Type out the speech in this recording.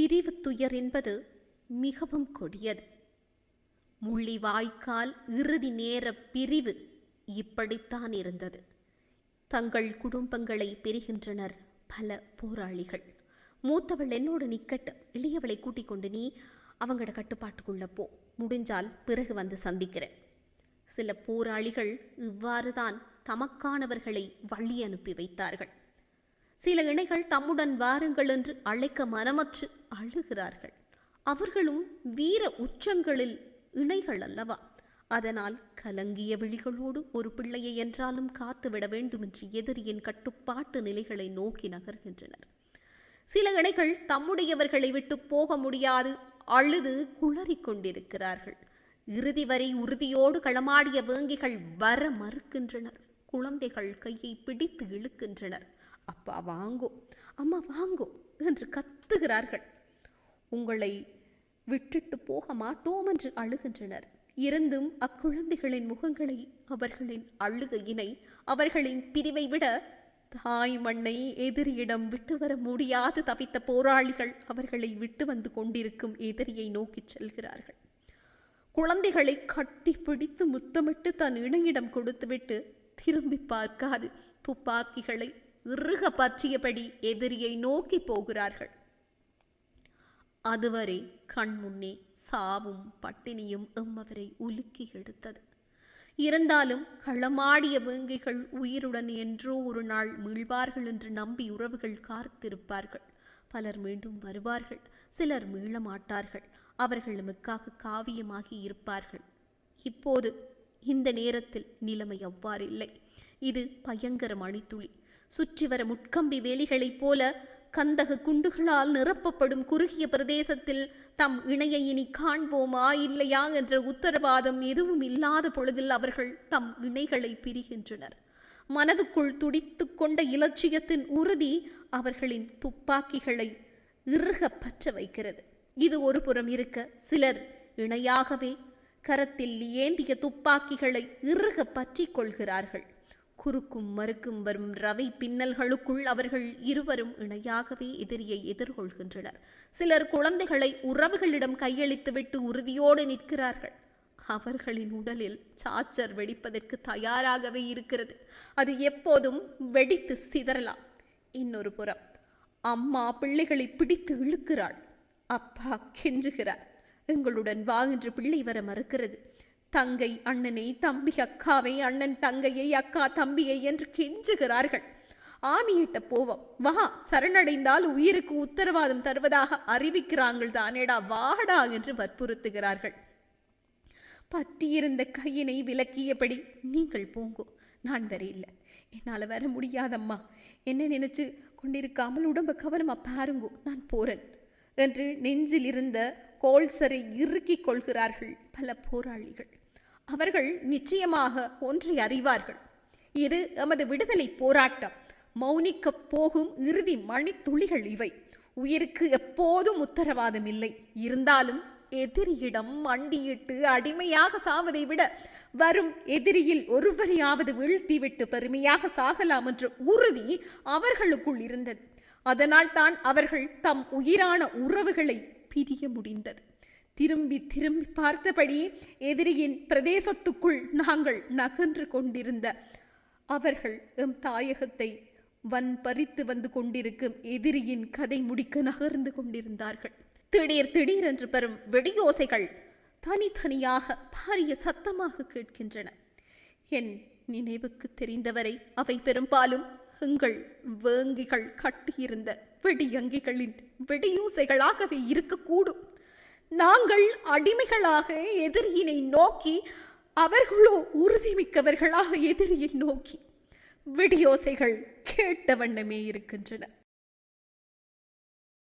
பிரிவு துயர் என்பது மிகவும் கொடியது. முள்ளிவாய்க்கால் இறுதி நேர பிரிவு இப்படித்தான் இருந்தது. தங்கள் குடும்பங்களை பிரிகின்றனர் பல போராளிகள். மூத்தவள் என்னோடு நிக்கட்டும், இளையவளை கூட்டிக் கொண்டு நீ அவங்களோட கட்டுப்பாட்டுக்குள்ள போ, முடிஞ்சால் பிறகு வந்து சந்திக்கிறேன். சில போராளிகள் இவ்வாறுதான் தமக்கானவர்களை வழி அனுப்பி வைத்தார்கள். சில இணைகள் தம்முடன் வாருங்கள் என்று அழைக்க மனமற்று அழுகிறார்கள். அவர்களும் வீர உச்சங்களில் இணைகள் அல்லவா? அதனால் கலங்கிய விழிகளோடு ஒரு பிள்ளையை என்றாலும் காத்துவிட வேண்டுமென்று எதிரியின் கட்டுப்பாட்டு நிலைகளை நோக்கி நகர்கின்றனர். சில இணைகள் தம்முடையவர்களை விட்டு போக முடியாது அழுது குளறிக் கொண்டிருக்கிறார்கள். இறுதி வரை உறுதியோடு களமாடிய வேங்கிகள் வர மறுக்கின்றனர். குழந்தைகள் கையை பிடித்து இழுக்கின்றனர். அப்பா வாங்கோ, அம்மா வாங்கோ என்று கத்துகிறார்கள். உங்களை விட்டுட்டு போக மாட்டோம் என்று அழுகின்றனர். இருந்தும் அக்குழந்தைகளின் முகங்களை, அவர்களின் அழுகையினை, அவர்களின் பிரிவை விட தாய் மண்ணை எதிரியிடம் விட்டு வர முடியாது தவித்த போராளிகள் அவர்களை விட்டு வந்து கொண்டிருக்கும் எதிரியை நோக்கி செல்கிறார்கள். குழந்தைகளை கட்டி பிடித்து முத்தமிட்டு தன் இணையிடம் கொடுத்துவிட்டு திரும்பி பார்க்காது துப்பாக்கிகளை இறுக பற்றியபடி எதிரியை நோக்கி போகிறார்கள். அதுவரை கண்முன்னே சாவும் பட்டினியும் எம்மவரை உலுக்கி எடுத்தது. இருந்தாலும் களமாடிய வேங்கைகள் உயிருடன் என்றோ ஒரு நாள் மீள்வார்கள் என்று நம்பி உறவுகள் காத்திருப்பார்கள். பலர் மீண்டும் வருவார்கள், சிலர் மீளமாட்டார்கள். அவர்கள் நமக்காக காவியமாகி இருப்பார்கள். இப்போது இந்த நேரத்தில் நிலைமை அவ்வாறில்லை. இது பயங்கர மணித்துளி. சுற்றி வர முட்கம்பி வேலிகளைப் போல கந்தக குண்டுகளால் நிரப்பப்படும் குறுகிய பிரதேசத்தில் தம் இணையை இனி காண்போமா இல்லையா என்ற உத்தரவாதம் எதுவும் இல்லாத பொழுதில் அவர்கள் தம் இணைகளை பிரிகின்றனர். மனதுக்குள் துடித்து கொண்ட இலட்சியத்தின் உறுதி அவர்களின் துப்பாக்கிகளை இறுக பற்ற வைக்கிறது. இது ஒரு புறம் இருக்க, சிலர் இணையாகவே கரத்தில் ஏந்திய துப்பாக்கிகளை இறுக பற்றி கொள்கிறார்கள். குறுக்கும் மறுக்கும் வரும் ரவை பின்னல்களுக்குள் அவர்கள் இருவரும் இணையாகவே எதிரியை எதிர்கொள்கின்றனர். சிலர் குழந்தைகளை உறவுகளிடம் கையளித்துவிட்டு உறுதியோடு நிற்கிறார்கள். அவர்களின் உடலில் சாச்சர் வெடிப்பதற்கு தயாராகவே இருக்கிறது. அது எப்போதும் வெடித்து சிதறலாம். இன்னொரு புறம் அம்மா பிள்ளைகளை பிடித்து இழுக்கிறாள். அப்பா கெஞ்சுகிறார். எங்களுடன் வா என்று பிள்ளை வர மறுக்கிறது. தங்கை அண்ணனை, தம்பி அக்காவை, அண்ணன் தங்கையை, அக்கா தம்பியை என்று கெஞ்சுகிறார்கள். ஆமியிட்ட போவோம், வா, சரணடைந்தால் உயிருக்கு உத்தரவாதம் தருவதாக அறிவிக்கிறார்கள் தானேடா, வாடா என்று வற்புறுத்துகிறார்கள். பற்றியிருந்த கையினை விலக்கியபடி நீங்கள் போங்கோ, நான் வர இல்லை, என்னால் வர முடியாதம்மா, என்ன நினைச்சு கொண்டிருக்காமல் உடம்ப கவனமா பாருங்கோ, நான் போறேன் என்று நெஞ்சில் இருந்த கோல்சரை இறுக்கிக் கொள்கிறார்கள் பல போராளிகள். அவர்கள் நிச்சயமாக ஒன்றை அறிவார்கள். இது எமது விடுதலை போராட்டம். மௌனிக்கப் போகும் இறுதி மணித்துளிகள் இவை. உயிருக்கு எப்போதும் உத்தரவாதம் இல்லை. இருந்தாலும் எதிரியிடம் மண்டியிட்டு அடிமையாக சாவதை விட வரும் எதிரியில் ஒருவரையாவது வீழ்த்திவிட்டு பெருமையாக சாகலாம் என்ற உறுதி அவர்களுக்குள் இருந்தது. அதனால் தான் அவர்கள் தம் உயிரான உறவுகளை பிரிய முடிந்தது. திரும்பி திரும்பி பார்த்தபடி எதிரியின் பிரதேசத்துக்குள் நாங்கள் நகன்று கொண்டிருந்த அவர்கள் எம் தாயகத்தை பறித்து வந்து கொண்டிருக்கும் எதிரியின் கதை முடிக்க நகர்ந்து கொண்டிருந்தார்கள். திடீர் திடீரென்று பெறும் வெடியோசைகள் தனித்தனியாக பாரிய சத்தமாக கேட்கின்றன. என் நினைவுக்கு தெரிந்தவரை அவை பெரும்பாலும் எங்கள் வேங்கிகள் கட்டியிருந்த வெடியங்கிகளின் வெடியூசைகளாகவே இருக்கக்கூடும். நாங்கள் அடிமைகளாக எதிரியினை நோக்கி, அவர்களோ உறுதிமிக்கவர்களாக எதிரியை நோக்கி வெடியோசைகள் கேட்ட வண்ணமே இருக்கின்றன.